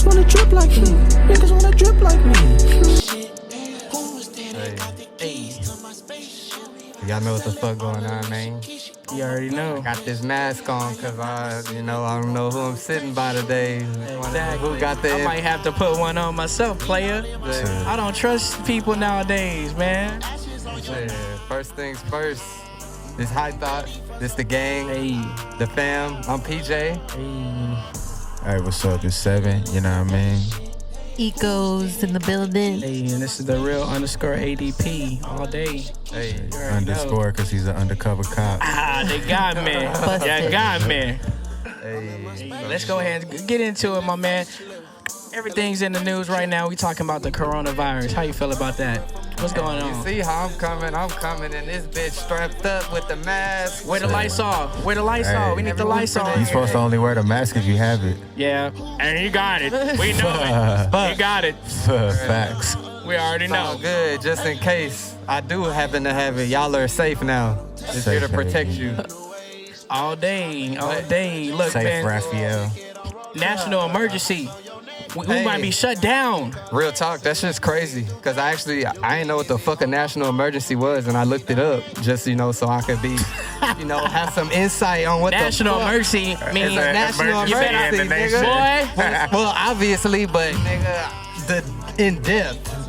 Niggas wanna drip like me. Niggas wanna drip like me. Hey. Y'all know what the fuck going on, man. You already know. I got this mask on because I don't know who I'm sitting by today. Exactly. Who got the... I might have to put one on myself, player. I don't trust people nowadays, man. Yeah, first things first. This High Thought. This the gang. Hey. The fam. I'm PJ. Hey. Hey, what's up? It's 7, you know what I mean? Ecos in the building. Hey, and this is the real _ ADP all day. Hey. Underscore, because he's an undercover cop. Ah, they got me. Yeah, got me. Hey. Let's go ahead and get into it, my man. Everything's in the news right now. We talking about the coronavirus. How you feel about that? What's going You on? see how I'm coming, and this bitch strapped up with the mask. Where the lights off? Where the lights off? We need the lights on. You're supposed to only wear the mask if you have it. Yeah, and he got it. We know it. He got it. Facts. We already know. Sound good, just in case I do happen to have it. Y'all are safe now. Just here to protect you. All day, all day. Look, Safe, man. Raphael. National emergency. We Hey. might be shut down. Real talk, that shit's crazy. Cause I didn't know what the fuck a national emergency was, and I looked it up just so I could be, have some insight on what National the fuck. emergency means It's a national you better- emergency, nigga. Boy. Well, obviously, but nigga, the in depth.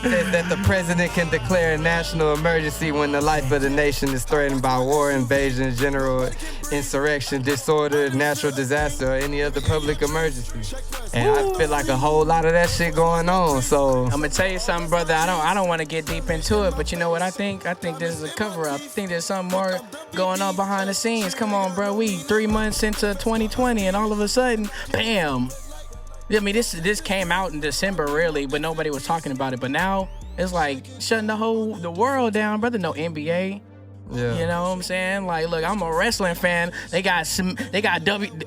Says that the president can declare a national emergency when the life of the nation is threatened by war, invasion, general insurrection, disorder, natural disaster, or any other public emergency. And I feel like a whole lot of that shit going on. So I'm gonna tell you something, brother. I don't want to get deep into it, but you know what I think? I think this is a cover up. I think there's something more going on behind the scenes. Come on, bro. We 3 months into 2020, and all of a sudden, bam. I mean, this came out in December, really, but nobody was talking about it. But now it's like shutting the world down, brother. No NBA. yeah. You know what I'm saying? Like, look, I'm a wrestling fan. They got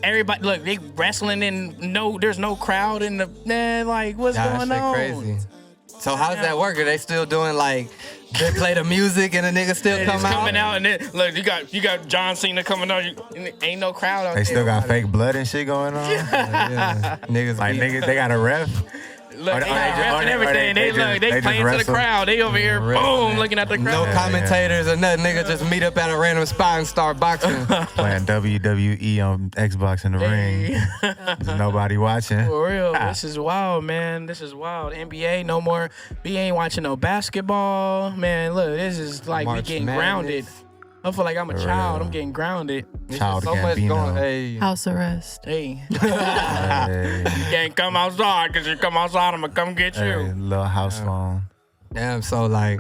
everybody. Look, they wrestling and there's no crowd in the man. Like, what's Nah, going that on? shit crazy. So how's that work? Are they still doing like they play the music and the nigga still It's come out? coming out, and then look, you got John Cena coming out. Ain't no crowd out They there. still got fake blood and shit going on? Yeah. Niggas Like, be- niggas, they got a ref? Look, Or they they got just- ref or and they- or everything. they They just playing to the wrestle? crowd. They over here, boom, looking at the No crowd. commentators or nothing. Nigga just meet up at a random spot and start boxing. Playing WWE on Xbox in the ring. There's nobody watching. For real, this is wild, man. This is wild. NBA, no more. We ain't watching no basketball, man. Look, this is like we March getting Madness. grounded. I feel like I'm a For child. real. I'm getting grounded. Child so much Gambino. going. Hey, House arrest. Hey, Hey, you can't come outside because you come outside, I'm gonna come get hey, you. little house phone. damn. So like,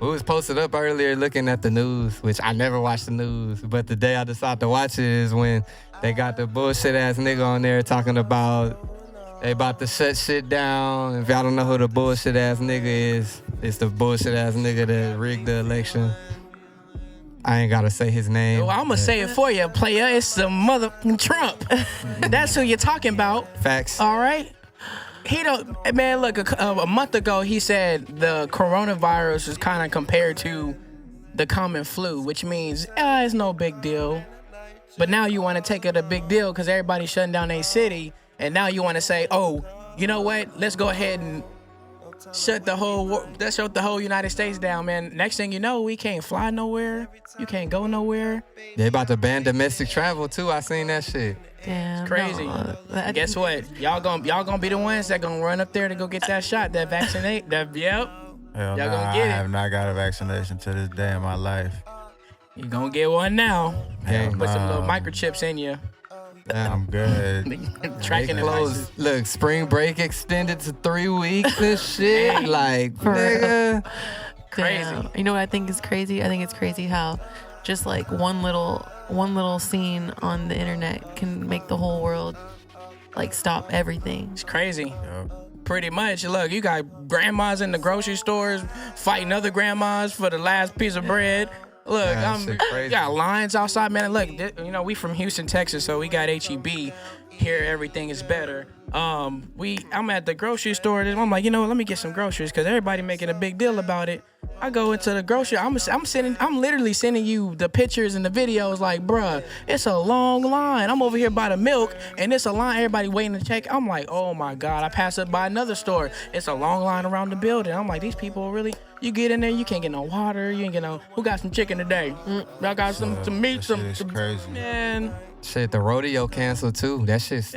we was posted up earlier looking at the news, which I never watched the news, but the day I decided to watch it is when they got the bullshit ass nigga on there talking about they about to shut shit down. If y'all don't know who the bullshit ass nigga is, it's the bullshit ass nigga that rigged the election. I ain't gotta say his name. Well, I'm gonna say it for you, player. It's the motherfucking Trump. That's who you're talking about. Facts. All right. He don't, man. Look, a month ago he said the coronavirus is kind of compared to the common flu, which means it's no big deal. But now you want to take it a big deal because everybody's shutting down their city, and now you want to say, oh, you know what? Let's go ahead and shut the whole United States down, man. Next thing you know, we can't fly nowhere. You can't go nowhere. They about to ban domestic travel too. I seen that shit. Damn. Crazy. No, Guess what? Y'all gonna be the ones that gonna run up there to go get that shot, that vaccinate. Yep. Hell Y'all nah, gonna I get it. have not got a vaccination to this day in my life. You gonna get one now. Hell Put some little nah. microchips in you. I'm good. Tracking They the closed. Look, spring break extended to 3 weeks and shit. Like, For real. nigga. Crazy. Damn. You know what I think is crazy? I think it's crazy how just like one little scene on the internet can make the whole world like stop everything. It's crazy. Yup. Pretty much. Look, you got grandmas in the grocery stores fighting other grandmas for the last piece of bread. Look, Yeah, that shit crazy. you got lines outside, man. Look, we from Houston, Texas, so we got HEB. Here, everything is better. I'm at the grocery store. And I'm like, let me get some groceries because everybody making a big deal about it. I go into the grocery. I'm literally sending you the pictures and the videos. Like, bruh, it's a long line. I'm over here by the milk, and it's a line. Everybody waiting to check. I'm like, oh my god. I pass up by another store. It's a long line around the building. I'm like, these people really. You get in there, you can't get no water. You ain't get no. Who got some chicken today? Y'all got some meat. Some crazy. Man. Shit, the rodeo canceled too. That shit's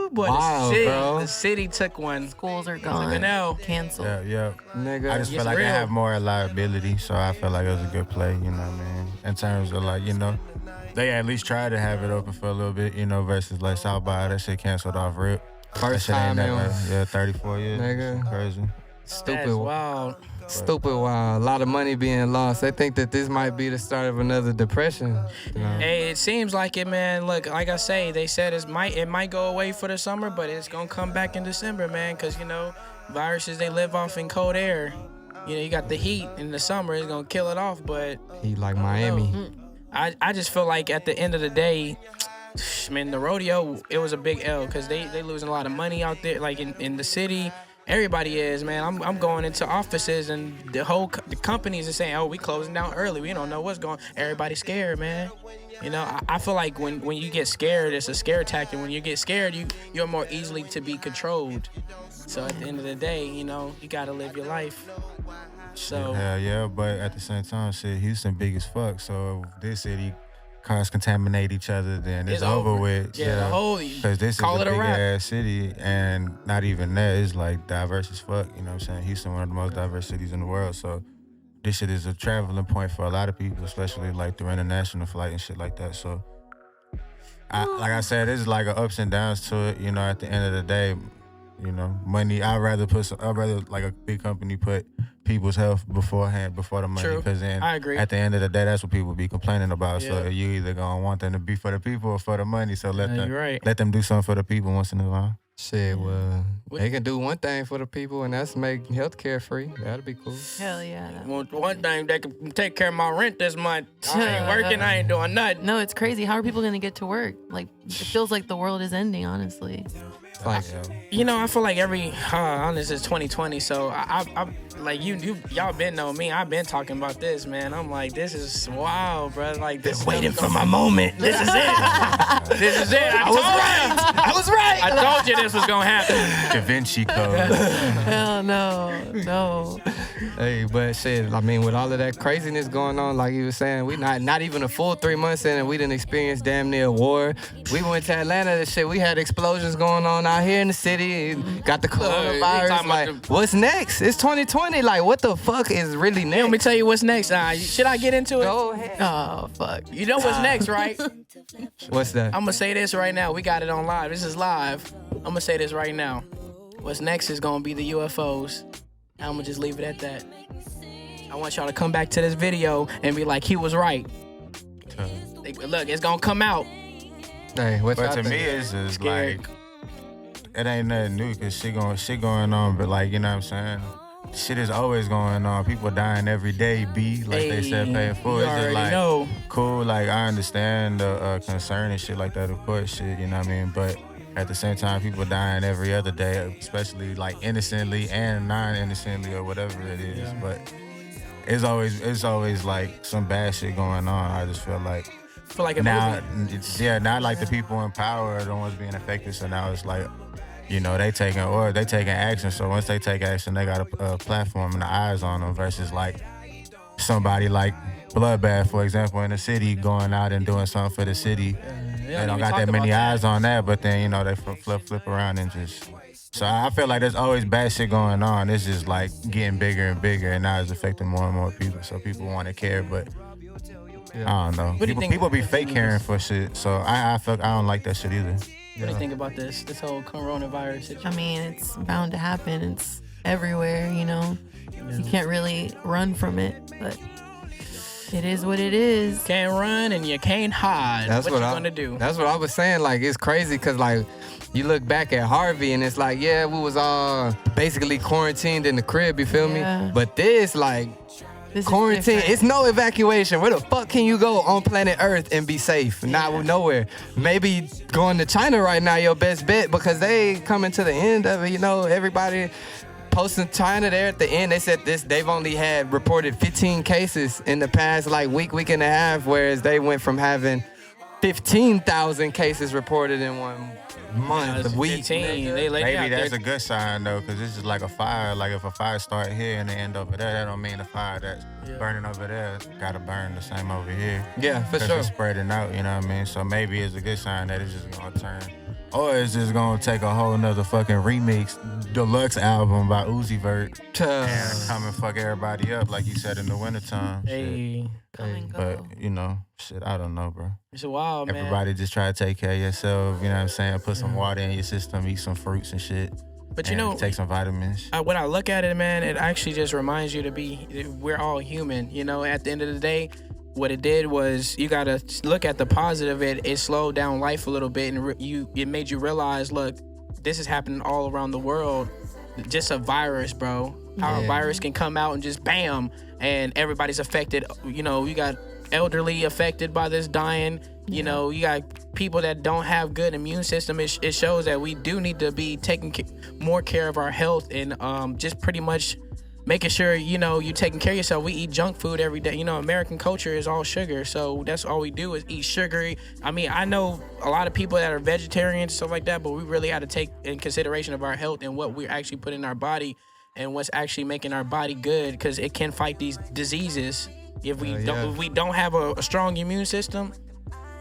Boy, wild, bro. The city took one. Schools are gone. Canceled. Yeah. Nigga. I just feel It's like real. they have more liability, so I feel like it was a good play, you know what I mean? In terms of like, they at least tried to have it open for a little bit, versus like South by, that shit canceled off rip. First That shit ain't time in 34 years. Nigga. Crazy. stupid. That's wild. Stupid wild. A lot of money being lost. They think that this might be the start of another depression. Hey, it seems like it, man. Look, like I say, they said it might go away for the summer, but it's gonna come back in December, man. Cause viruses they live off in cold air. You got the heat in the summer, it's gonna kill it off. But He like Miami. I just feel like at the end of the day, man, the rodeo, it was a big L because they losing a lot of money out there, like in the city. Everybody is, man. I'm going into offices and the companies are saying, oh, we closing down early. We don't know what's going. Everybody's scared, man. I feel like when you get scared, it's a scare tactic. When you get scared, you're more easily to be controlled. So at the end of the day, you gotta live your life. So Hell yeah, but at the same time, shit, Houston big as fuck. So if this city cars contaminate each other, then it's over with. Yeah, the whole because this call is it a a big wrap. ass city, and not even that. It's like diverse as fuck. You know what I'm saying? Houston, one of the most diverse cities in the world. So this shit is a traveling point for a lot of people, especially like through international flight and shit like that. So, like I said, there's like a ups and downs to it. At the end of the day, money. I'd rather like a big company put people's health before the money. True. Because then I agree. at the end of the day, that's what people be complaining about. Yeah. So you either gonna want them to be for the people or for the money. So let you're right. them do something for the people once in a while. Shit, well, they can do one thing for the people, and that's make healthcare free. That'd be cool. Hell yeah. Well, one thing, they can take care of my rent this month. I ain't working. I ain't doing nothing. No, it's crazy. How are people gonna get to work? Like, it feels like the world is ending, honestly. Like, I feel like honest, it's 2020, so I like y'all been know me. I've been talking about this, man. I'm like, this is wild, bro. Like, this waiting for my moment. This is it. This is it. I was right. I told you this was gonna happen. Da Vinci Code. Hell no. Hey, but shit, I mean, with all of that craziness going on, like you were saying, we not even a full 3 months in, and we didn't experience damn near war. We went to Atlanta, and shit, we had explosions going on out here in the city, and got the you talking coronavirus. about Like, what's next? It's 2020. Like, what the fuck is really next? Let me tell you what's next. Should I get into it? Go ahead. Oh, fuck. You know what's next, right? What's that? I'm gonna say this right now. We got it on live. This is live. I'm gonna say this right now. What's next is gonna be the UFOs. I'm gonna just leave it at that. I want y'all to come back to this video and be like, he was right. Look, it's gonna come out. Hey, what's But y'all to me, think? it's just Scared. like it ain't nothing new because shit going on. But like, you know what I'm saying? Shit is always going on. People dying every day. Like they said, paying for You it. It's just already like know. cool. Like I understand the concern and shit like that. Of course, shit. You know what I mean? But at the same time, people dying every other day, especially like innocently and non-innocently or whatever it is. Yeah. But it's always like some bad shit going on. I just feel like. Like a Now, movie. not like the people in power are the ones being affected. So now it's like, they taking action. So once they take action, they got a platform and the eyes on them versus like somebody like Bloodbath, for example, in the city going out and doing something for the city. They don't got that many eyes on that, but then, they flip around and just. So I feel like there's always bad shit going on. It's just like getting bigger and bigger, and now it's affecting more and more people. So people want to care, but. I don't know. do you think- People be fake caring for shit, so I don't like that shit either. What do you think about this whole coronavirus situation? I mean, it's bound to happen. It's everywhere, You can't really run from it, but it is what it is. Can't run and you can't hide. What you gonna do? That's what I was saying. Like, it's crazy because, like, you look back at Harvey and it's like, yeah, we was all basically quarantined in the crib, you feel Yeah. me? But this, like, This is Quarantine. different. It's no evacuation. Where the fuck can you go on planet Earth and be safe? Not nowhere. Maybe going to China right now, your best bet, because they coming to the end of it. You know, everybody posting China there at the end. They said they've only had reported 15 cases in the past week and a half, whereas they went from having 15,000 cases reported in 1 month, a week. 15. They laid Maybe out that's there. a good sign though, because this is like a fire. Like if a fire start here and they end over there, that don't mean the fire that's burning over there gotta burn the same over here. Yeah, for 'Cause sure. it's spreading out, you know what I mean? So maybe it's a good sign that it's just gonna turn. Or it's just gonna take a whole nother fucking remix, deluxe album by Uzi Vert and come and fuck everybody up like you said in the wintertime. Shit. Hey, Come and go. But, you know, shit, I don't know, bro. it's wild, man. Everybody just try to take care of yourself, you know what I'm saying? Put some water in your system, eat some fruits and shit. But you and know, take some vitamins. when I look at it, man, it actually just reminds you we're all human. You know, at the end of the day, what it did was you gotta look at the positive. It slowed down life a little bit, and it made you realize, look, this is happening all around the world. Just a virus, bro. How a virus can come out and just bam, and everybody's affected. You know, you got elderly affected by this dying. You know, you got people that don't have good immune system. It shows that we do need to be taking more care of our health and just pretty much making sure, you know, you're taking care of yourself. We eat junk food every day. You know, American culture is all sugar. So that's all we do is eat sugary. I mean, I know a lot of people that are vegetarians, stuff like that, but we really had to take in consideration of our health and what we actually put in our body and what's actually making our body good, because it can fight these diseases. If we don't have a strong immune system,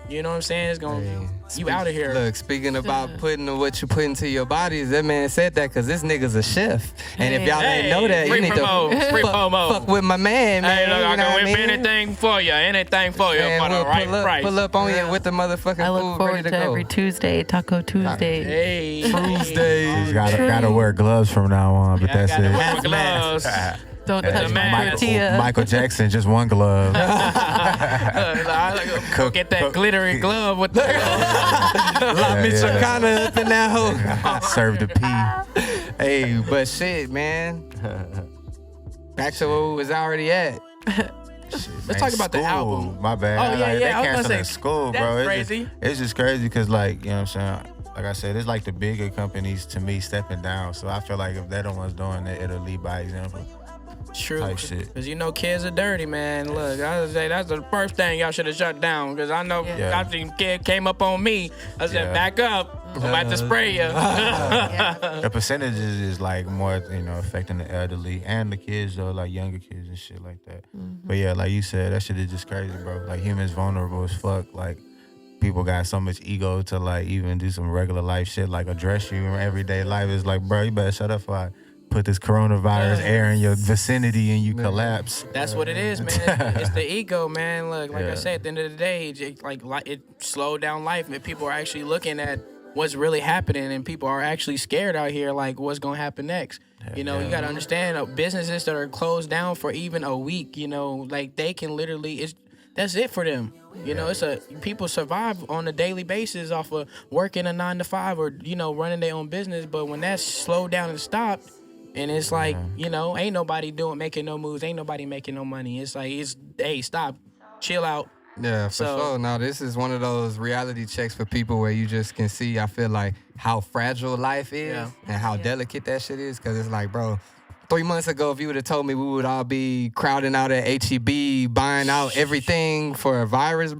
you know what I'm saying? It's going you out of here. Look, speaking about putting what you put into your bodies, that man said that because this nigga's a chef. And if y'all ain't know that, you need to fuck with my man, man. Hey, look, I you know can what whip I mean? anything for you Man, for the we'll right price. pull up on you with the motherfucking I food look forward ready to to go. every Tuesday, Taco Tuesday. Hey, Just gotta wear gloves from now on, but that's I gotta it. wear my gloves. Don't touch my man. tortilla. Michael Jackson, just one glove. Go get that glittery glove with the Lock me some kind of up in that hole. Serve the pee. Hey, but shit, man. Back to where we was already at. Let's talk about the album. My bad. Oh, yeah, Like, yeah, I They was gonna canceling say, school, that's bro. crazy. It's just crazy because, like, you know what I'm saying? Like I said, it's like the bigger companies, to me, stepping down. So I feel like if they're the ones doing it, it'll lead by example. True, Type shit. because you know kids are dirty, man. Look, I would say that's the first thing y'all should have shut down. Because I know Yeah. I seen kid came up on me. I said, Yeah. back up. I'm about to spray you. The percentages is like more, you know, affecting the elderly and the kids though, like younger kids and shit like that. But yeah, like you said, that shit is just crazy, bro. Like humans vulnerable as fuck. Like people got so much ego to like even do some regular life shit, like address you in everyday life. It's like, bro, you better shut up before I put this coronavirus air in your vicinity and you collapse. That's what it is, man. It's the ego, man. Look, like I Yeah. said, at the end of the day, it slowed down life, and people are actually looking at what's really happening, and people are actually scared out here, like what's gonna happen next. You know, you gotta understand, businesses that are closed down for even a week, you know, like they can literally, that's it for them. You know, people survive on a daily basis off of working a 9 to 5 or, you know, running their own business. But when that's slowed down and stopped, and it's like, you know, ain't nobody making no moves, ain't nobody making no money. It's like, hey, stop, chill out. Yeah, for So- sure. Now, this is one of those reality checks for people where you just can see, I feel like, how fragile life is and how delicate that shit is. Because it's like, bro, 3 months ago, if you would have told me we would all be crowding out at HTP, buying out everything for a virus,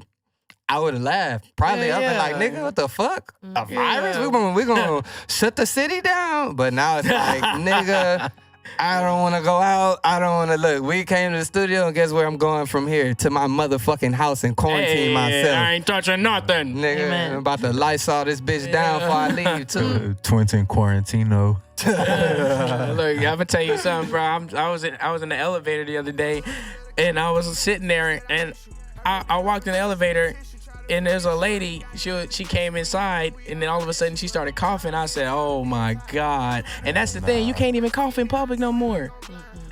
I would have laughed. Probably, I'd be like, nigga, what the fuck? A virus? We gonna shut the city down? But now it's like, nigga, I don't want to go out. I don't want to look. We came to the studio, and guess where I'm going from here? To my motherfucking house and quarantine myself. I ain't touching nothing. Nigga, Amen. I'm about to Lysol this bitch down before I leave, too. Twinton Quarantino. Look, I'm gonna tell you something, bro. I was in the elevator the other day, and I was sitting there, and I walked in the elevator, and there's a lady. She came inside, and then all of a sudden she started coughing. I said, "Oh my God!" And that's the thing. You can't even cough in public no more,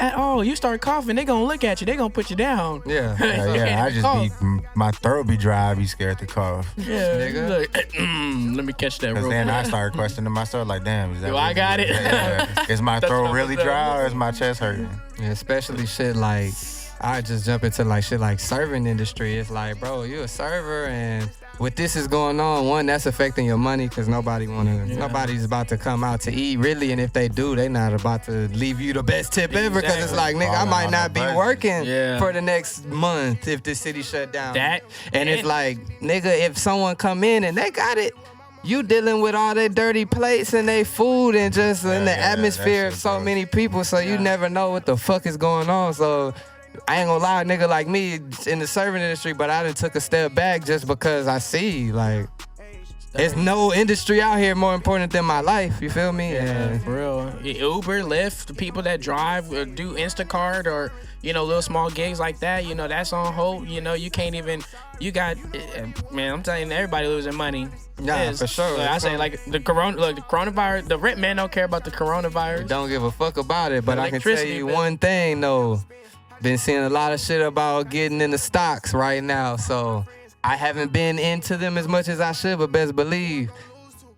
at all. You start coughing, they gonna look at you. They gonna put you down. Yeah. Yeah, I just my throat be dry. I be scared to cough. Yeah, Nigga. look, let me catch that Cause real then quick. I started questioning myself, like, damn, is that Do I really got it? Yeah. Is my That's throat what really I'm dry or is my chest hurting? Yeah, especially shit like, I just jump into like shit like serving industry. It's like, bro, you a server, and what this is going on, one, that's affecting your money because nobody's about to come out to eat really, and if they do, they not about to leave you the best tip ever because it's like, nigga, I might not be working for the next month if the city shut down. It's like, nigga, if someone come in and they got it, you dealing with all their dirty plates and their food and just in the atmosphere of so many people, so you never know what the fuck is going on. So I ain't gonna lie, nigga like me in the serving industry, but I done took a step back just because I see, like, there's no industry out here more important than my life. You feel me? Yeah, for real. Uber, Lyft, the people that drive or do Instacart or, little small gigs like that, that's on hold. You can't even, man, I'm telling you, everybody losing money. Yeah, for sure. I say, like, the coronavirus, the rent man don't care about the coronavirus. Don't give a fuck about it, but I can tell you one thing, though. Been seeing a lot of shit about getting into stocks right now, so I haven't been into them as much as I should, but best believe,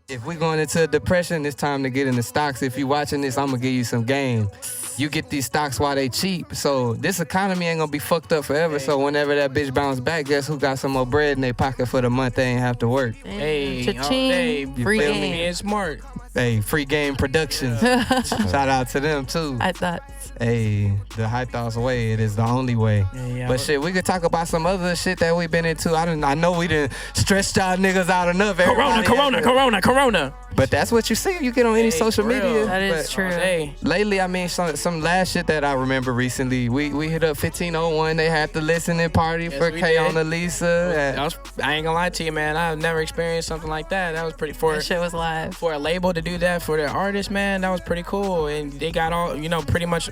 if we going into a depression, it's time to get into stocks. If you watching this, I'm gonna give you some game. You get these stocks while they cheap, so this economy ain't gonna be fucked up forever. So whenever that bitch bounce back, guess who got some more bread in their pocket for the month? They ain't have to work. Cha-ching. Free game. Being smart. Hey, Free Game Productions. Shout out to them too. I thought. Hey, the high thoughts way, it is the only way. But shit, we could talk about some other shit that we've been into. I know we done stretched y'all niggas out enough. Corona. But that's what you see. You get on any social media. That is true. Lately, I mean, some last shit that I remember recently. We hit up 1501. They had the listening party for K on Elisa. I ain't gonna lie to you, man. I've never experienced something like that. That was pretty That shit was live. For a label to do that for their artists, man. That was pretty cool, and they got all pretty much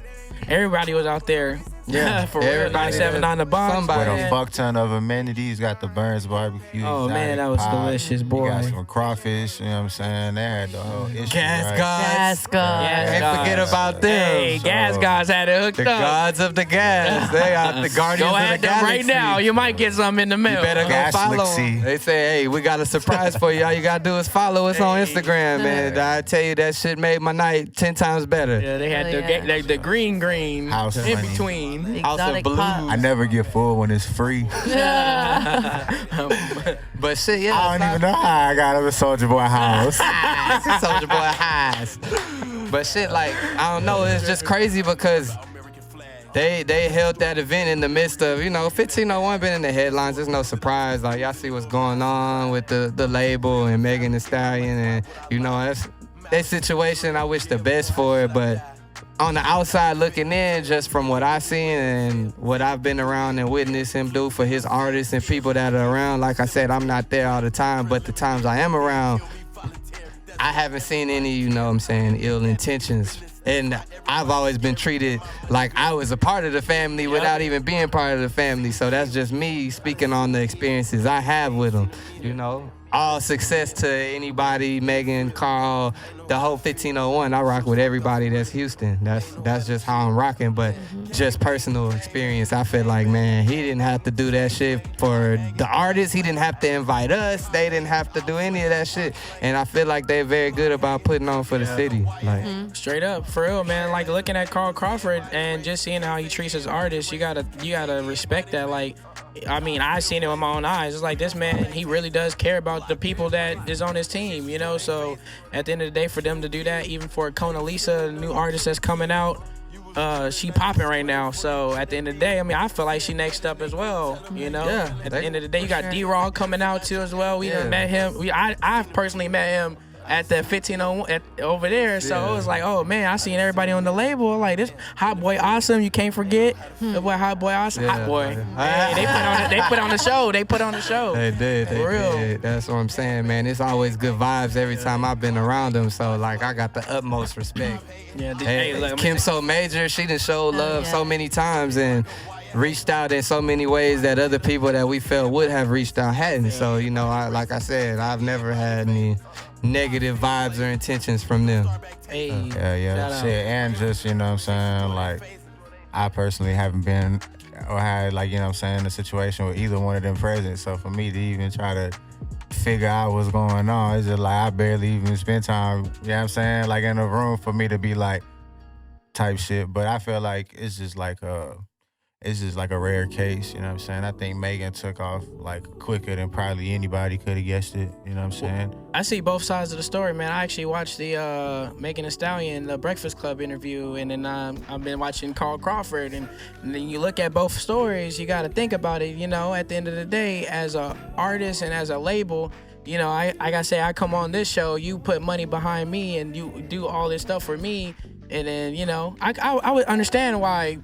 everybody was out there. Yeah, for real. 97 on the box. With a fuck ton of amenities. Got the Burns barbecue. Oh man, that was delicious, boy. You got some crawfish. You know what I'm saying? They had the whole issue. Gas gods. Can't forget about them. Hey, gas gods had it hooked the up. The gods of the gas. They are the guardians go of the galaxy. Right now, you might get something in the mail. You better go follow them. They say, hey, we got a surprise for you. All you gotta do is follow us on Instagram, man. I tell you, that shit made my night 10 times better. Yeah, they had the green house in money. Between. House of Blue. I never get full when it's free. But shit, yeah. I don't even know how I got up at Soulja Boy house. Soulja Boy house. But shit, like, I don't know. It's just crazy because they held that event in the midst of, 1501 been in the headlines. There's no surprise. Like, y'all see what's going on with the label and Megan Thee Stallion. And, that's that situation. I wish the best for it, but on the outside looking in, just from what I seen and what I've been around and witnessed him do for his artists and people that are around, like I said, I'm not there all the time, but the times I am around, I haven't seen any, ill intentions. And I've always been treated like I was a part of the family without even being part of the family. So that's just me speaking on the experiences I have with them, All success to anybody, Megan, Carl, the whole 1501. I rock with everybody that's Houston. That's just how I'm rocking. But just personal experience, I feel like, man, he didn't have to do that shit for the artists. He didn't have to invite us. They didn't have to do any of that shit. And I feel like they're very good about putting on for the city. Like straight up, for real, man. Like looking at Carl Crawford and just seeing how he treats his artists, you gotta respect that. Like, I mean, I seen it with my own eyes. It's like this man, he really does care about the people that is on his team, So at the end of the day, for them to do that, even for Kona Lisa, a new artist that's coming out, she popping right now. So at the end of the day, I mean, I feel like she next up as well, Yeah. At the end of the day, you got D-Raw coming out too as well. We done met him. I've personally met him at the 1501 over there. So it was like, oh man, I seen everybody on the label. Like, this Hot Boy Awesome, you can't forget. The boy Hot Boy Awesome. Hot Boy. Hey, they put on the show. They put on the show. They did. For real. Did. That's what I'm saying, man. It's always good vibes every time I've been around them. So, like, I got the utmost respect. Yeah, look, Kim So Major, she done showed love so many times and reached out in so many ways that other people that we felt would have reached out hadn't. So, like I said, I've never had any negative vibes or intentions from them. Hey, shit. And just, like, I personally haven't been or had, like, a situation with either one of them present. So for me to even try to figure out what's going on, it's just like I barely even spend time, like in a room for me to be like type shit. But I feel like it's just like it's just like a rare case, you know what I'm saying? I think Megan took off like quicker than probably anybody could have guessed it, you know what I'm saying? I see both sides of the story, man. I actually watched the Megan Thee Stallion, the Breakfast Club interview, and then I've been watching Carl Crawford, and then you look at both stories, you got to think about it, you know, at the end of the day, as a artist and as a label, you know, I gotta say, I come on this show, you put money behind me, and you do all this stuff for me, and then, you know, I would understand why,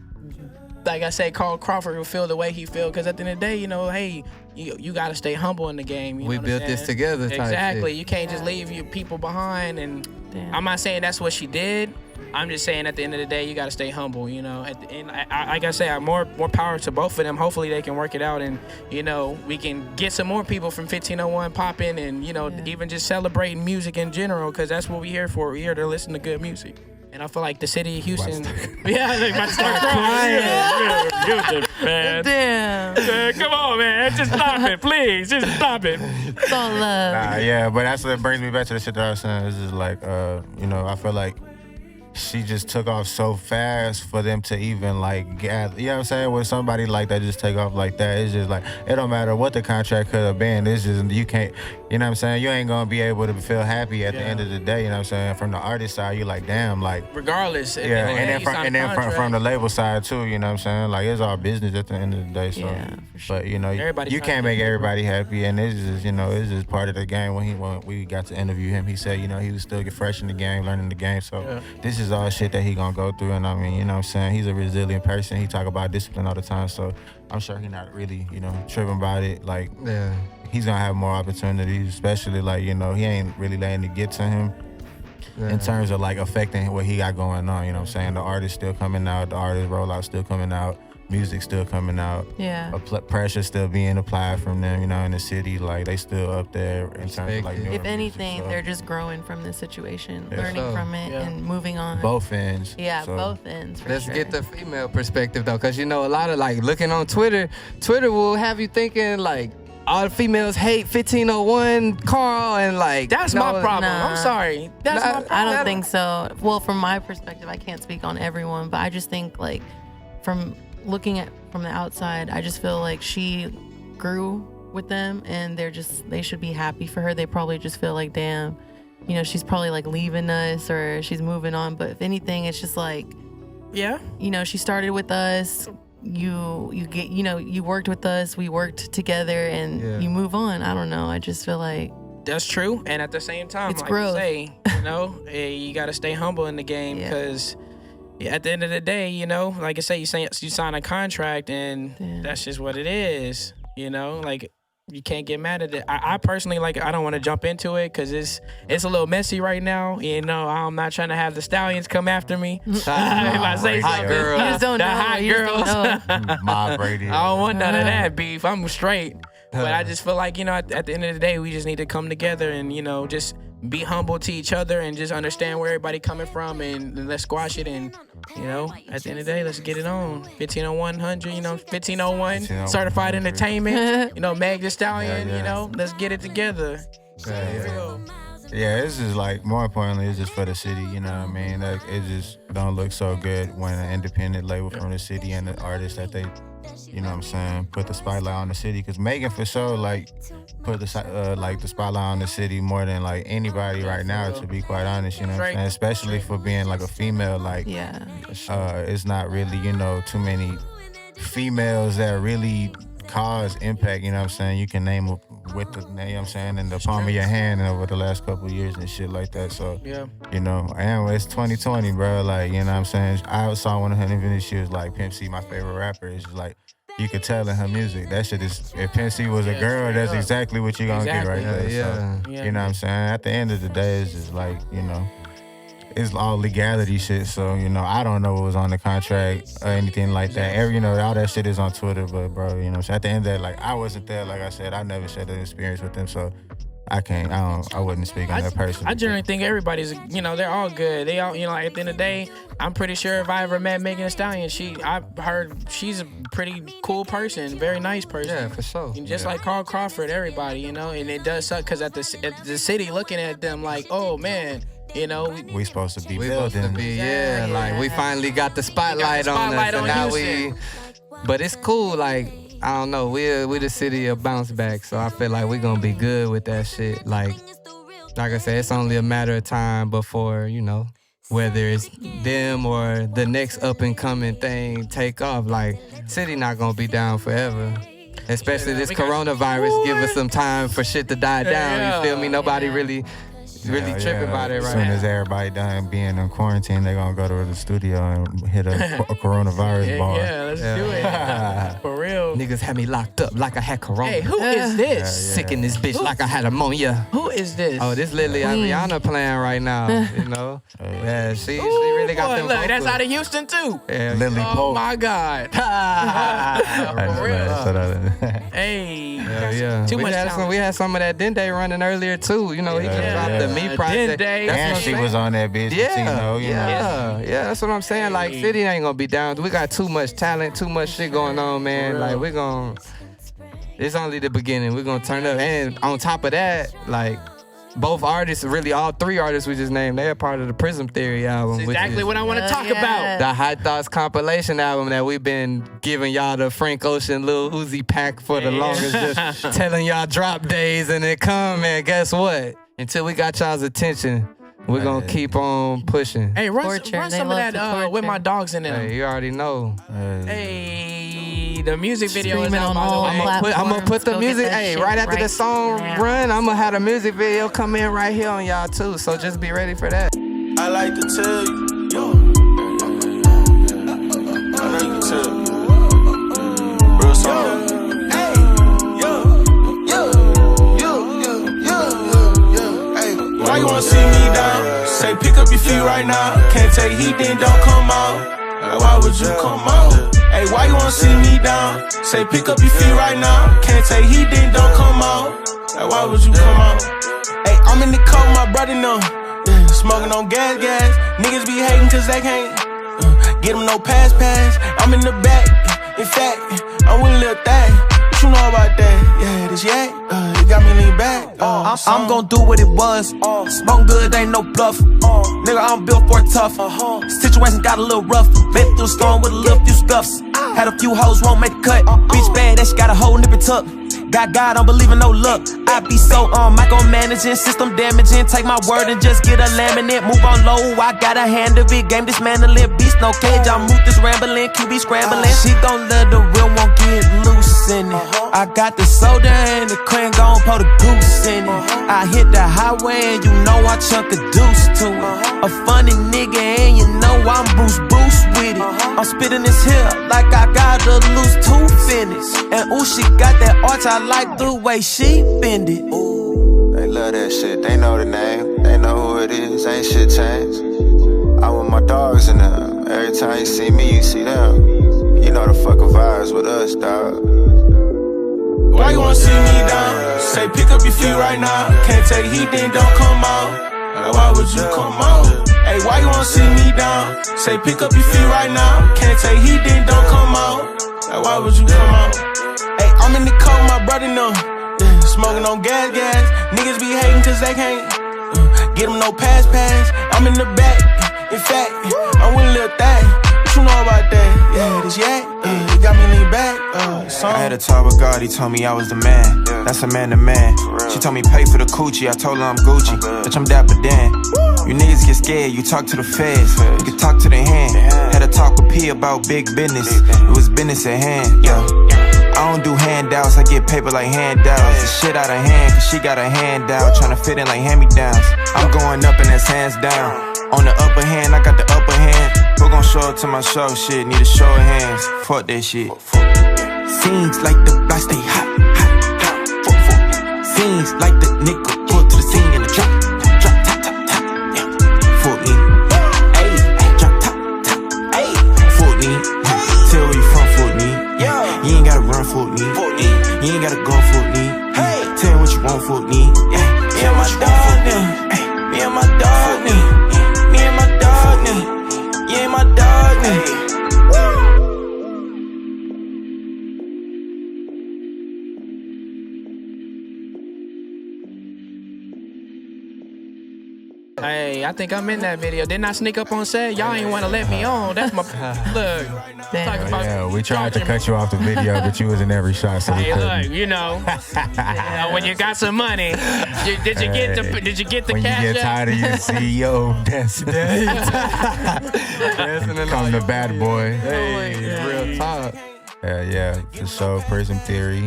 like I say, Carl Crawford will feel the way he feel, because at the end of the day, you know, hey, you got to stay humble in the game. You We know what built I'm this saying? together type Exactly. shit. You can't just leave your people behind. And Damn. I'm not saying that's what she did. I'm just saying at the end of the day, you got to stay humble. You know, at the end, like I say, more power to both of them. Hopefully they can work it out, and you know, we can get some more people from 1501 popping, and you know, even just celebrating music in general, because that's what we're here for. We're here to listen to good music. And I feel like the city of Houston, yeah, they about to start crying. Yeah, man. Damn. Man, come on, man. Just stop it, please. Just stop it. It's all love. Yeah, but that's what brings me back to the shit that I was saying. It's just like, you know, I feel like she just took off so fast for them to even like gather. You know what I'm saying? With somebody like that just take off like that, it's just like, it don't matter what the contract could have been. It's just, you can't, you know what I'm saying? You ain't gonna be able to feel happy at the end of the day. You know what I'm saying? From the artist side, you're like, damn, like. Regardless. Yeah, and then from the label side too. You know what I'm saying? Like, it's all business at the end of the day. So, Yeah, for sure. but you know, Everybody you trying to can't get make paid, everybody happy, and it's just, you know, it's just part of the game. When we got to interview him, he said, you know, he was still get fresh in the game, learning the game. So this is all shit that he gonna go through, and I mean, you know what I'm saying? He's a resilient person. He talk about discipline all the time, so I'm sure he not really, you know, tripping about it. Like, Yeah. he's gonna have more opportunities, especially like, you know, he ain't really letting it get to him in terms of like affecting what he got going on. You know what I'm saying? The artist still coming out, the artist rollout still coming out, music still coming out. Yeah. Pressure still being applied from them, you know, in the city. Like, they still up there in terms of like newer If anything, music, so they're just growing from the situation, Yeah. learning So, from it, yeah. and moving on. both ends. Yeah, so. both ends. For Let's sure. get the female perspective though, because you know, a lot of like looking on Twitter will have you thinking like all the females hate 1501 Carl, and like That's you know, my problem. Nah. I'm sorry. That's Nah, my problem. I don't think so. Well, from my perspective, I can't speak on everyone, but I just think like from looking at from the outside, I just feel like she grew with them, and they should be happy for her. They probably just feel like, damn, you know, she's probably like leaving us or she's moving on. But if anything, it's just like, Yeah. you know, she started with us. You get, you know, you worked with us. We worked together, and Yeah. you move on. I don't know. I just feel like That's true. And at the same time, It's like growth. you say, you know, you got to stay humble in the game, Yeah. because at the end of the day, you know, like I say, you sign a contract, and Yeah. that's just what it is. You know, like, you can't get mad at it. I personally, like, I don't want to jump into it because it's a little messy right now. You know, I'm not trying to have the Stallions come after me. If I say Hot something, girl. you just don't the know. hot You just girls. don't know. Mob radio. I don't want none of that beef. I'm straight. But I just feel like, you know, at the end of the day, we just need to come together and, you know, just be humble to each other and just understand where everybody coming from, and let's squash it. And, you know, at the end of the day, let's get it on. 150100, you know, 1501 Certified Entertainment, you know, Meg Thee Stallion, Yeah, yeah. you know, let's get it together. Yeah, it's just like, more importantly, it's just for the city, you know what I mean? Like, it just don't look so good when an independent label from the city and the artist that they, you know what I'm saying, put the spotlight on the city. Because Megan, for sure, like, put the spotlight on the city more than, like, anybody right now, to be quite honest, you know what I'm saying? Especially for being, like, a female, like, Yeah. it's not really, you know, too many females that really cause impact, you know what I'm saying? You can name with the, you know what I'm saying, in the palm of your hand over the last couple of years and shit like that. So, Yeah. you know, and it's 2020, bro. Like, you know what I'm saying? I saw one of her interviews. She was like, Pimp C, my favorite rapper. It's just like, you could tell in her music. That shit is, if Pimp C was a girl, that's exactly what you're going to get right there. Yeah. So, you know what I'm saying? At the end of the day, it's just like, you know, it's all legality shit. So, you know, I don't know what was on the contract or anything like that. You know, all that shit is on Twitter, but bro, you know, so at the end of that, like, I wasn't there. Like I said, I never shared an experience with them, so I wouldn't speak on that person. I generally think everybody's, you know, they're all good. They all, you know, at the end of the day, I'm pretty sure if I ever met Megan Thee Stallion, I've heard she's a pretty cool person, very nice person. Yeah, for sure. And just like Carl Crawford, everybody, you know, and it does suck because at the city looking at them like, oh man, you know, we supposed to be We building. supposed to be, like, we finally got the spotlight, on us, and now we But it's cool, like, I don't know, we the city of bounce back, so I feel like we're gonna be good with that shit. Like I said, it's only a matter of time before, you know, whether it's them or the next up and coming thing take off. Like, city not gonna be down forever. Especially this coronavirus give us some time for shit to die down. You feel me? Nobody really tripping about it right now. As soon as everybody done being in quarantine, they gonna go to the studio and hit a coronavirus bar. Yeah, let's do it. For real. Niggas had me locked up like I had corona. Hey, who is this? Sick in this bitch like I had ammonia. Who is this? Oh, this Lily Ariana playing right now, you know? Yeah, she really got them Look, vocals. that's out of Houston, too. Yeah, Lily Oh, Pope. my God. For real. Hey. Yeah. Too much talent. We had some of that Dende running earlier, too. You know, he just dropped the Me project. Dende. That's And what I'm she saying. was on that bitch. Yeah, that's what I'm saying. Like, city ain't gonna be down. We got too much talent, too much shit going on, man. Like, we're gonna. It's only the beginning. We're gonna turn up, and on top of that, like, both artists, really all three artists we just named, they're part of the Prism Theory album. That's which exactly is what I want to talk about. the High Thoughts compilation album that we've been giving y'all the Frank Ocean, Lil Uzi pack for the longest, just telling y'all drop days, and it come, man. Guess what? Until we got y'all's attention, we're gonna keep on pushing. Hey, run Torture. They some of love that to with my torture. dogs in it. Hey, you already know. Hey, the music video is Streaming out, on by the all way. platforms. I'm gonna put the Go get music. that Hey, shit right after the right song now. run, I'm gonna have a music video come in right here on y'all too. So just be ready for that. I like to tell you, yo. I know you can tell. Real song. Hey, Hey, why you wanna see me down? Say pick up your feet right now. Can't take heat, then don't come out. Why would you come out? Hey, why you wanna see me down? Say pick up your feet right now. Can't take heat, then don't come out. Why would you come out? Hey, I'm in the car with my brother now. Smoking on gas. Niggas be hating cause they can't get them no pass. I'm in the back. In fact, I'm with a little thing. What you know about that? Yeah, this yak, it got me lean back. I'm gon' do what it was. Smoke good, ain't no bluff. Nigga, I'm built for tough. Situation got a little rough. Been through a storm with a little few scuffs. Had a few hoes, won't make the cut. Bitch bad, that she got a whole nip it tuck. Got God, don't believe in no luck. I be so micromanaging, system damaging. Take my word and just get a laminate. Move on low, I got a hand of it. Game dismantling, beast no cage. I'm ruthless rambling, QB scrambling. She gon' let the real one get loose in it. I got the soda and the cream, gon' pour the goose in it. I hit the highway and you know I chunk a deuce to it. A funny nigga and you know I'm Bruce with it. I'm spitting this here like I got a loose tooth in it. And ooh, she got that arch, I like the way she bend it. They love that shit, they know the name, they know who it is, ain't shit changed. I want my dogs in them, every time you see me, you see them. You know the fucking vibes with us, dog. Why you wanna see me down? Say pick up your feet right now. Can't take heat, then don't come out. Why would you come out? Hey, why you wanna see me down? Say pick up your feet right now. Can't take heat, then don't come out. Why would you come out? Hey, I'm in the car with my brother now. Smoking on gas. Niggas be hating cause they can't get them no pass. I'm in the back. In fact, I'm with a little thing. What you know about that? Yeah, this yak, it got me lean back. I had a talk with God, he told me I was the man. That's a man to man. She told me pay for the coochie, I told her I'm Gucci. Bitch, I'm Dapper Dan. You niggas get scared, you talk to the feds. You can talk to the hand. Had a talk with P about big business. It was business at hand, yo. I don't do handouts, I get paper like handouts. The shit out of hand, cause she got a handout. Tryna fit in like hand-me-downs. I'm going up and that's hands down. On the upper hand, I got the upper hand. Who gon' show up to my show? Shit, need a show of hands. Fuck that shit. Seems like the block stay hot. Seems like the nigga pull to the scene in the drop, top, yeah. Fuck me, ayy, drop top, ayy. Fuck me, tell where you from, fuck me. You ain't gotta run, fuck me. You ain't gotta go, fuck me. Tell what you want, fuck me. Me and my dog, me and my dog, me and my dog, you ain't my dog, Hey, I think I'm in that video. Didn't I sneak up on set? Y'all ain't want to let me on. That's my look. Talk about Yeah, we tried to cut you off the video, but you was in every shot, so we Hey, couldn't. look, you know, when you got some money, did you get the When you cash get up? tired of your CEO, that's come the bad boy. Hey, real talk. Yeah, for sure. Prison Theory.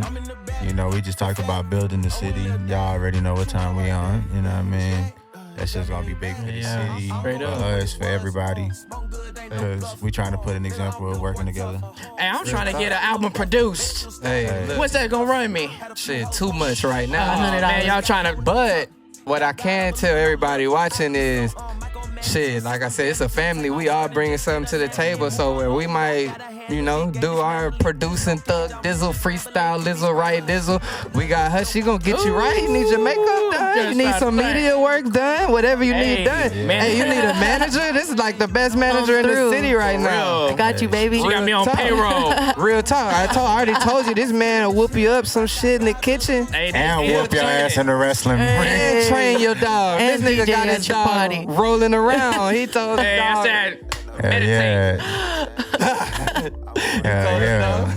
You know, we just talked about building the city. Y'all already know what time we on. You know what I mean? That shit's gonna be big for the city, straight for up. us, for everybody. Because we trying to put an example of working together. Hey, I'm trying to get an album produced. Hey, look, What's that gonna run me? shit, too much right now. Man, y'all trying to. But what I can tell everybody watching is, shit, like I said, it's a family. We all bringing something to the table. So where we might, you know, do our producing thug dizzle, freestyle dizzle, right dizzle. We got her. She gonna get you right. You need your makeup done. You need some media work done. Whatever you need done. man. Hey, you need a manager. This is like the best manager in the through. city right now. I got you, baby. She got me on Real talk. payroll. Real talk. I already told you this man will whoop you up some shit in the kitchen. Hey, And whoop your ass in the wrestling ring. And train your dog. And this nigga DJ got at his your dog party. rolling around. He told Hey, the I dog. said, Yeah. Yeah.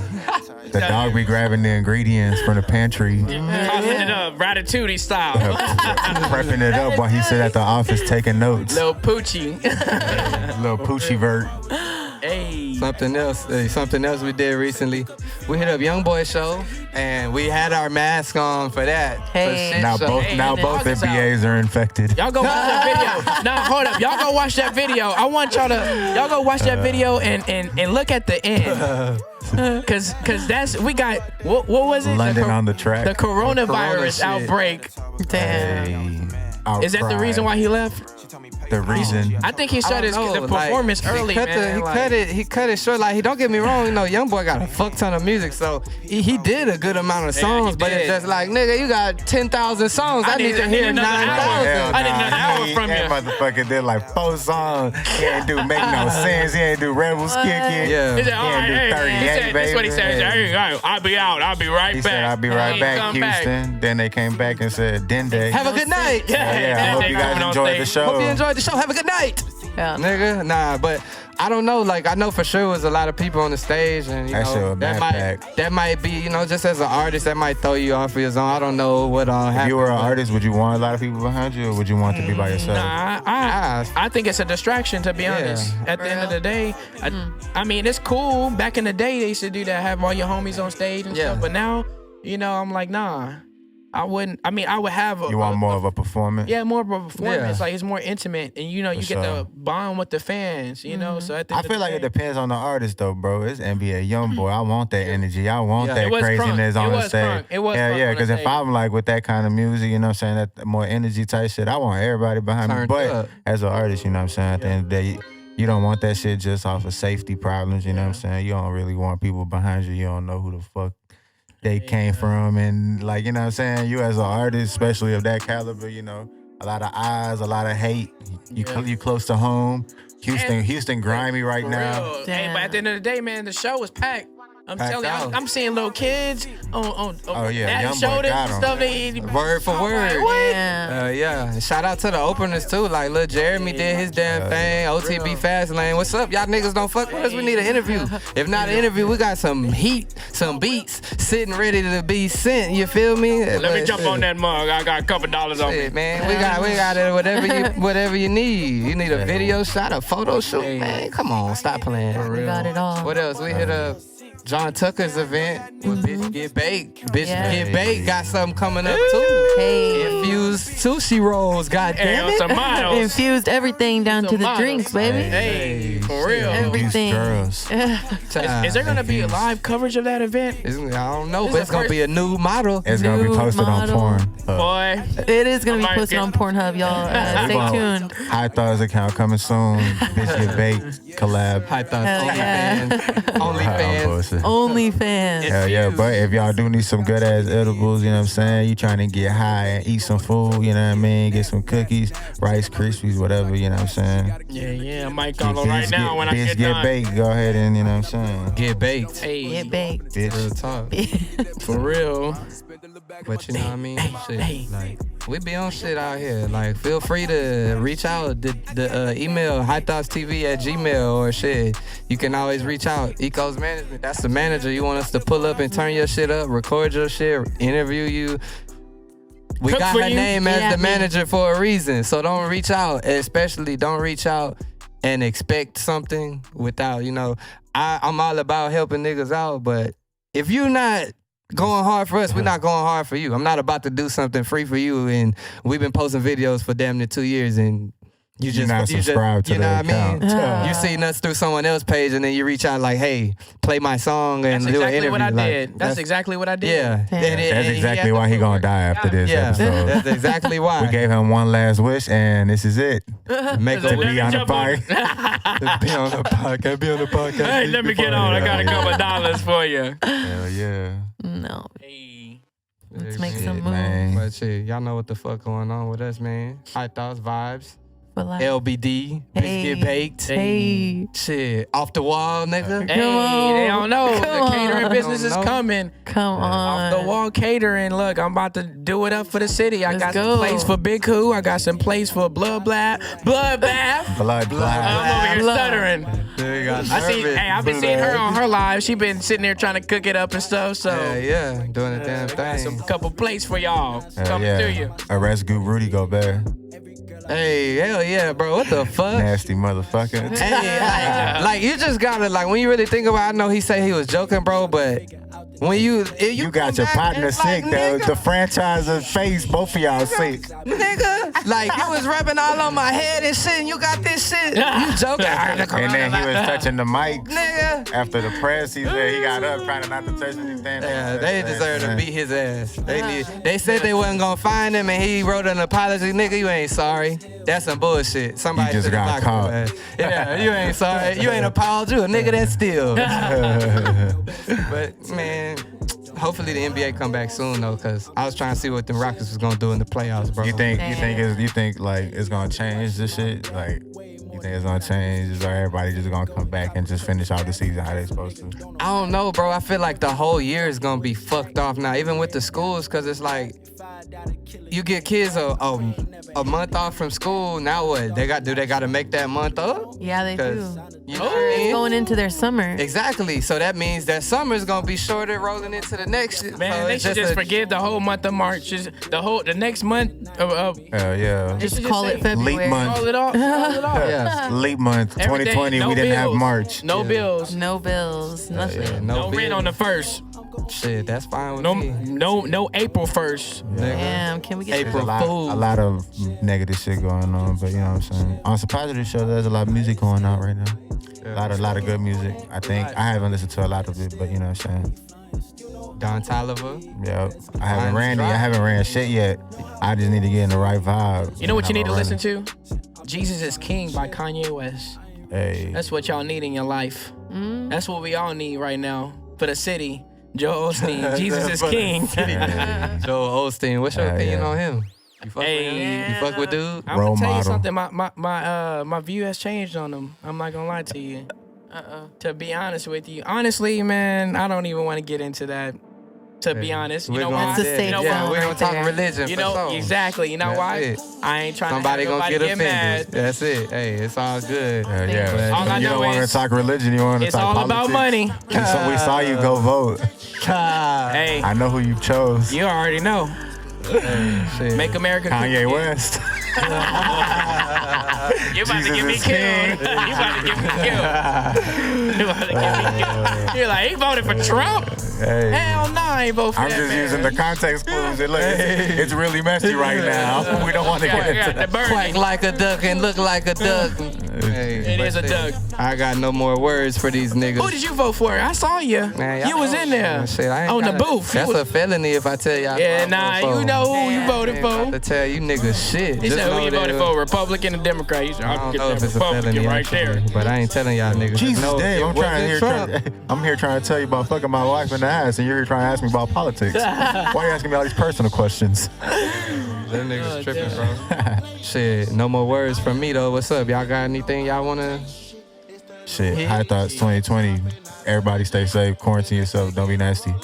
The dog be grabbing the ingredients from the pantry, tossing it up, Ratatouille style. prepping it up while he sit at the office taking notes. Little Poochie. Little Poochie vert. Hey. Something else we did recently. We hit up Youngboy show and we had our mask on for that. Hey. For shit Now show. both Hey, now man, both check this MBAs are infected. Y'all go watch that video. Nah, hold up. Y'all go watch that video. I want y'all go watch that video and look at the end. Cause that's we got what was it? London on the track. The coronavirus Corona shit. outbreak. Damn. Is that the reason why he left? The reason. I think he shut his know, the performance like, early, he man. he cut it short. Like, he don't get me wrong, you know, Youngboy got a fuck ton of music, so he did a good amount of Yeah, songs, he but it's did. just like, nigga, you got 10,000 songs. I need to hear another hour. 9,000. I need another hour from That you. motherfucker did like 4 songs. He ain't do Make No Sense. He ain't do Rebels Kicking. Yeah. He said, He all right, ain't do hey, 38, he said, that's what he said. He said, baby. hey, I'll be out. I'll be right He back. said, I'll be He right ain't back, come Houston. Then they came back and said, Dende. Have a good night. Yeah, I hope They you guys coming on enjoyed the stage. Hope you show. enjoyed the show. Have a good night. Yeah. Nigga, nah, but I don't know. Like, I know for sure was a lot of people on the stage, and you That shit know was mad packed. that might be, you know, just as an artist, that might throw you off of your zone. I don't know what all happened. If you were an artist, would you want a lot of people behind you, or would you want to be by yourself? Nah, I think it's a distraction, to be honest. At the end of the day, I mean, it's cool. Back in the day, they used to do that, have all your homies on stage and Yeah. stuff. But now, you know, I'm like, nah, I wouldn't. I mean, I would have. You want more of a performance? Yeah, more of a performance. Yeah. Like, it's more intimate, and you know, you For get sure. to bond with the fans. You know, so at the I end of feel the like it day- depends on the artist, though, bro. It's NBA Youngboy. I want that energy. I want Yeah. that It was craziness crunk. on It the was stage. crunk. It was yeah, crunk yeah. on the Because if stage. I'm like with that kind of music, you know what I'm saying, that more energy type shit, I want everybody behind me. Turned But up. as an artist, you know what I'm saying, at the end of the day, you don't want that shit just off of safety problems. You know what I'm saying? You don't really want people behind you. You don't know who the fuck they came from, and like, you know what I'm saying, you as an artist, especially of that caliber, you know, a lot of eyes, a lot of hate. You close to home. Houston grimy right For now. real. Hey, but at the end of the day, man, the show was packed. I'm Packed telling you, out. I'm seeing little kids on Oh, yeah, daddy Youngboy shoulders got and 'em. stuff. They Word for word. Yeah. Yeah. And shout out to the openers too. Like, Lil Jeremy did his damn thing. OTB Fastlane. What's up? Y'all niggas don't fuck with us. We need an interview. If not an interview, we got some heat, some beats sitting ready to be sent. You feel me? Let me jump on that mug. I got a couple dollars on me. Shit, man, we got it. Whatever you need. You need a video shot, a photo shoot, man. Come on, stop playing. We got it all. What else? We hit up John Tucker's event with Bitch Get Baked. Bitch Yeah. Get Baked got something coming up too. Hey. Infused sushi rolls, goddamn it. Tomatoes. Infused everything down to the Tomatoes. drinks, baby. Hey, for real. Everything. Girls. Is there gonna be a live coverage of that event? I don't know, This but is it's gonna the be a new model. It's gonna be New posted model. on porn. Boy, It is going to be Might posted get- on Pornhub, y'all. Stay tuned. High Thoughts account coming soon. Bitch Get Baked collab. High thoughts, Hell yeah. OnlyFans. bullshit. OnlyFans. Hell yeah, but if y'all do need some good ass edibles, you know what I'm saying? You trying to get high and eat some food, you know what I mean? Get some cookies, Rice Krispies, whatever, you know what I'm saying? yeah, I might call her right now when I bitch get get done. baked, go ahead and, you know what I'm saying? Get baked. Hey, Get baked. Real Bitch. talk. for real. But you know what I mean? Shit, like, We be on shit out here. Like, feel free to reach out. The email, highthoughtstv@gmail or shit. You can always reach out. Ecos Management, that's the manager. You want us to pull up and turn your shit up, record your shit, interview you. We Cook got for her you. name as the manager for a reason. So don't reach out. Especially don't reach out and expect something without, I'm all about helping niggas out, but if you're not going hard for us, we're not going hard for you. I'm not about to do something free for you, and we've been posting videos for damn near 2 years, and You're not subscribed to you know the what I mean? account. You seen us through someone else's page, and then you reach out like, hey, play my song and That's do an exactly interview. what I Like, did. That's exactly what I did. Yeah. That's exactly why he gonna die after this episode. That's exactly why. We gave him one last wish, and this is it. Make To a be on the bike. Be on the podcast. Be on the podcast. Hey, let me get on. I got a couple of dollars for you. Hell yeah. No. Hey. Let's make Shit, some moves. man. But shit, y'all know what the fuck going on with us, man. High thoughts, vibes. But like, LBD, Hey. biscuit baked. hey, Shit, off the wall, nigga. Hey, they don't know. Come The catering on. business is Don't know. coming. come on. Off the wall catering. Look, I'm about to do it up for the city. I Let's got go. some place for Big Who. I got some place for Blood Bath. Blood. I'm over here Blood. stuttering. I've been seeing her on her live. She been sitting there trying to cook it up and stuff. So Yeah, doing the damn got some thing. couple plates for y'all Hell coming through you. Arrest Goop Rudy Gobert. Hey, hell yeah, bro. What the fuck? Nasty motherfucker. Hey, like you just gotta when you really think about it, I know he said he was joking, bro, but when you You got your partner sick, though. The franchise of face, both of y'all sick. nigga, like you was rubbing all on my head and shit, and you got this shit. You joking? And then he was touching the mic. Nigga. After the press, he said he got up trying not to touch anything. Yeah, they deserve to beat his ass. They said they wasn't gonna find him, and he wrote an apology. Nigga, you ain't sorry. That's some bullshit. Somebody You just should've got locked caught. your ass. Yeah, you ain't sorry. You ain't apologized. You a nigga that still. But man, hopefully the NBA come back soon though, cause I was trying to see what the Rockets was gonna do in the playoffs, bro. You think like it's gonna change this shit? Like you think it's gonna change? Or everybody just gonna come back and just finish out the season how they supposed to? I don't know, bro. I feel like the whole year is gonna be fucked off now, even with the schools, cause it's like you get kids a month off from school. Now what? They got to make that month up? Yeah, they do. 'Cause, you know what I It's mean? going into their summer. Exactly. So that means that summer's gonna be shorter rolling into the next shit. Man, So they it's should just a- forgive the whole month of March. Just the next month of Hell yeah. Just should call just it say February. Late month. call it off. Call it off. Yeah. Late month, Every day, 2020, no we didn't have bills. March. No bills. No bills. Nothing. No rent on the first. Shit, that's fine with No, me. no April 1st. Damn, can we get April that? Fool. A lot of negative shit going on, but you know what I'm saying. On some positive show, there's a lot of music going out right now. A lot of good music. I think I haven't listened to a lot of it, but you know what I'm saying. Don Toliver. Yep. I Mine's haven't ran shit yet. I just need to get in the right vibe. You know what you need to I'm listen to? Jesus is King by Kanye West. Hey. That's what y'all need in your life. That's what we all need right now for the city. Joel Osteen, Jesus is King. Joel Osteen. What's your opinion yeah. on him? You fuck with him? You fuck with dude? I'm Role gonna tell you model. something. My view has changed on him. I'm not gonna lie to you. To be honest with you, honestly, man, I don't even want to get into that. To be honest, you We're know gonna- why? It's a safe You know zone why? we right don't talk there. religion. You for know sure. exactly. You know That's why? it. I ain't trying Somebody to have gonna nobody get mad. offended. That's it. Hey, it's all good. Yeah. All I You know don't want to is talk religion. You want to It's talk all politics. about money. We saw you go vote. Hey, I know who you chose. you already know. Shit. Make America Kanye great. West. You about to Jesus get me is killed. You about to get me killed. You about to get me killed. You're like, he voted for Trump? Hey. Hell no, I ain't vote for I'm that just man. using the context clues. It's really messy right now. We don't want to get into the Bernie. Quack like a duck and look like a duck. Hey, It but is a shit, duck. I got no more words for these niggas. Who did you vote for? I saw you. Man, y'all You was know- in there Shit, I ain't on the gotta- booth. You That's was- a felony if I tell y'all. Yeah, who I nah, vote you for. know who you voted I for. ain't about to tell you niggas shit. He Just said, who know you voted that- for, Republican or Democrat? He said, I I'll don't get know that if it's a Republican felony, right there. actually, but I ain't telling y'all niggas. Jesus, no, damn, it wasn't Trump. I'm here trying to tell you about fucking my wife in the ass, and you're here trying to ask me about politics. Why are you asking me all these personal questions? Them niggas Oh, tripping, bro. Shit, no more words from me though. What's up? Y'all got anything y'all wanna? Shit, High Thoughts 2020. Everybody stay safe, quarantine yourself, don't be nasty.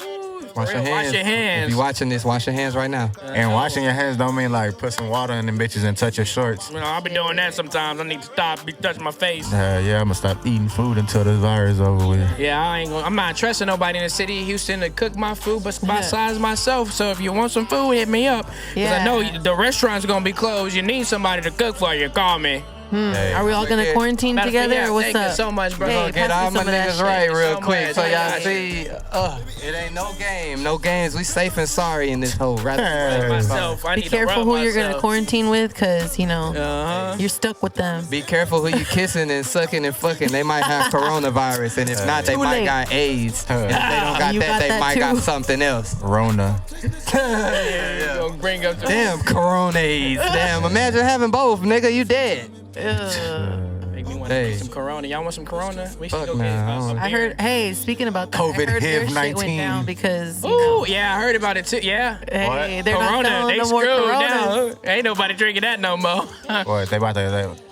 Wash your real, hands. wash your hands. If you watching this, wash your hands right now. And washing your hands don't mean like put some water in them bitches and touch your shorts. You know, I've been doing that sometimes. I need to stop. Be touching my face. Yeah, I'm gonna stop eating food until this virus over with. Yeah, I'm not trusting nobody in the city of Houston to cook my food, but besides myself. So if you want some food, hit me up. Because I know the restaurant's gonna be closed. You need somebody to cook for you. Call me. Hey, Are we all gonna quarantine together, or what's thank up? you so much, bro. Hey, Get all pass me my some of that niggas shit. right real So quick. much. So y'all I see, it ain't no game, no games. We safe and sorry in this whole rather. Myself, I Be need careful to rub who you're gonna myself. quarantine with, cause you know Uh-huh. you're stuck with them. Be careful who you kissing and sucking and fucking. They might have coronavirus, and if not, they Too might late. got AIDS. And if they don't got You that, got they that might too. got something else. Rona. Gonna bring up Damn, corona AIDS. Damn, imagine having both, nigga. You dead. Make me want to Hey. get some Corona. Y'all want some Corona? We should Fuck go nah, get I some don't- I beer. heard. Hey, speaking about that, COVID I heard their shit HIV-19. went down because you know, Ooh, yeah, I heard about it too. Yeah. hey, they're not Corona, selling they no more screwed Coronas. now. Ain't nobody drinking that no more. What they about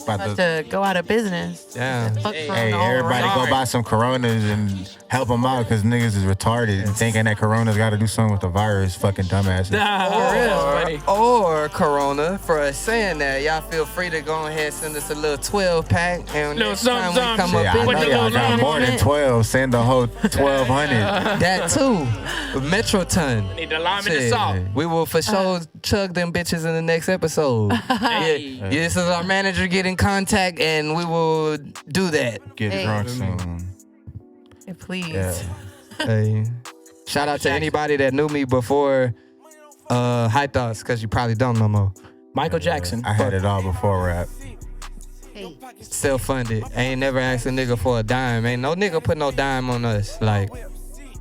About to go out of business. Yeah. Fuck Hey, Corona Hey, all everybody around. go buy some Coronas and help them out because niggas is retarded and thinking that Corona's got to do something with the virus. Fucking dumbasses. Nah, for real, buddy. Or Corona, for us saying that, y'all feel free to go ahead and send us a little 12 pack. And Little next time something, we come something. up Yeah, I in Put know the there, y'all little got lemon more in than it. 12. Send the whole 1,200. that too. Metro ton. Need the lime and the Shit, salt. we will for sure chug them bitches in the next episode. Hey. Yeah, this is our manager get in contact and we will do that. Get Hey. drunk soon. Hey, please. Yeah. Hey. Shout out to anybody that knew me before High Thoughts, because you probably don't no more. Michael Jackson. I had it all before rap. Self-funded. Ain't never asked a nigga for a dime. Ain't no nigga put no dime on us. Like,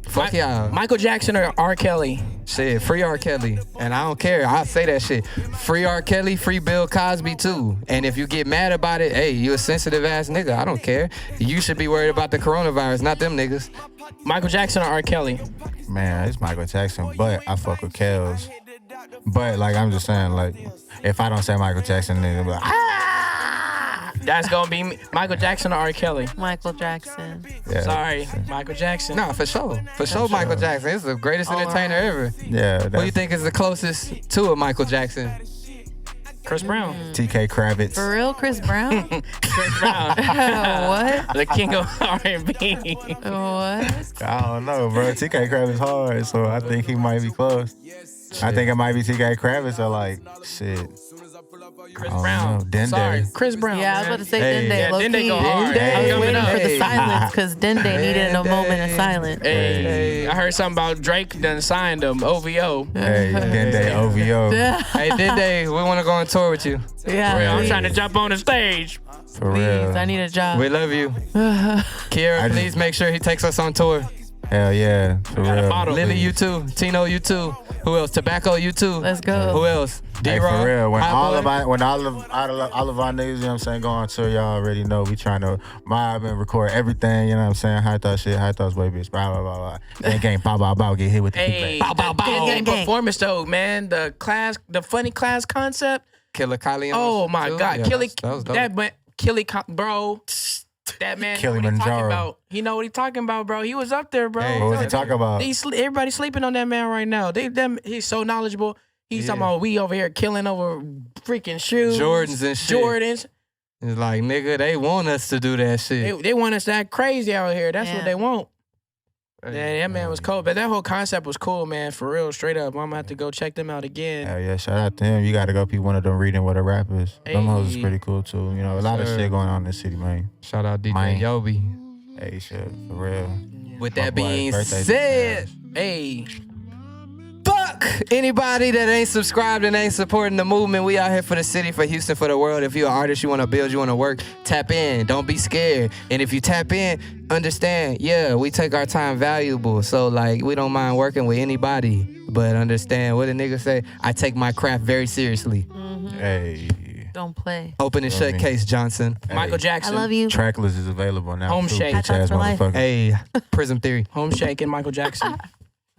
fuck y'all. Michael Jackson or R. Kelly? Shit, free R. Kelly. And I don't care. I say that shit. Free R. Kelly, free Bill Cosby too. And if you get mad about it, hey, you a sensitive ass nigga. I don't care. You should be worried about the coronavirus, not them niggas. Michael Jackson or R. Kelly? Man, it's Michael Jackson, but I fuck with Kels. But like I'm just saying, like if I don't say Michael Jackson, then they'll be like, That's gonna be me. Michael Jackson or R. Kelly? Michael Jackson. yeah, Sorry, Michael Jackson. No, for sure. For sure, Michael Jackson. He's the greatest entertainer ever. yeah. Who you think is the closest to a Michael Jackson? Chris Brown. TK Kravitz. For real, Chris Brown? Chris Brown. What? The king of R&B. What? I don't know, bro. TK Kravitz hard, so I think he might be close. I think it might be TK Kravitz or like shit. Chris I don't Brown. know. Dende. Sorry, Chris Brown. Yeah, I was man. about to say Hey. Dende. Yeah, low Dende key. go hard. Dende. I was Coming waiting up. for the Hey. silence because Dende needed a Dende. moment of silence. Hey, I heard something about Drake done signed him. OVO. Hey, Dende OVO. Hey, Dende, we want to go on tour with you. Yeah, I'm please, trying to jump on the stage. For please, real. I need a job. We love you. Kiera, I just- please make sure he takes us on tour. Hell yeah. For got a real. bottle. Lily, you too. Tino, you too. Who else? Tobacco, you too. Let's go. Who else? Hey, D-Rock. for real. When Hot all Boy? of our niggas, you know what I'm saying, go on tour, y'all already know we trying to mob and record everything, you know what I'm saying? High thought shit, high thoughts, baby, blah, blah, blah, blah. Gang, bow, bow, bow, get hit with the Hey, kickback. Bow, bow, bow. the Gang, gang. performance though, man. The funny class concept. Killer Kylie. Oh my God, Yeah, Killy, that was dope. that went Killy, bro. That man, know what he talking Kilimanjaro. about. He know what he talking about, bro. He was up there, bro. Hey, What was he talking about? Everybody sleeping on that man right now. He's so knowledgeable. He's talking about we over here killing over freaking shoes, Jordans and shit. Jordans. It's like, nigga, they want us to do that shit. They want us to act crazy out here. That's Yeah. what they want. Hey, Yeah, that man was cool. But that whole concept was cool, man. For real, straight up. I'm gonna have to go check them out again. Hell yeah, shout out to him. You gotta go be one of them reading what a rap is. Them hoes is Hey. pretty cool too. You know, a lot of Sir. shit going on in the city, man. Shout out DJ Mine. Yobi. Hey, shit, for real. With My that boy, being birthday said, Hey, fuck anybody that ain't subscribed and ain't supporting the movement. We out here for the city, for Houston, for the world. If you're an artist, you want to build, you want to work, tap in. Don't be scared. And if you tap in, understand, yeah, we take our time valuable. So, like, we don't mind working with anybody. But understand what the nigga say, I take my craft very seriously. Hey, Don't play. Open and shut me. case, Johnson. Michael I Jackson. love you. Tracklist is available now. Home too, shake. bitch ass for life. motherfucker. Hey, Prism Theory. Home Shake and Michael Jackson.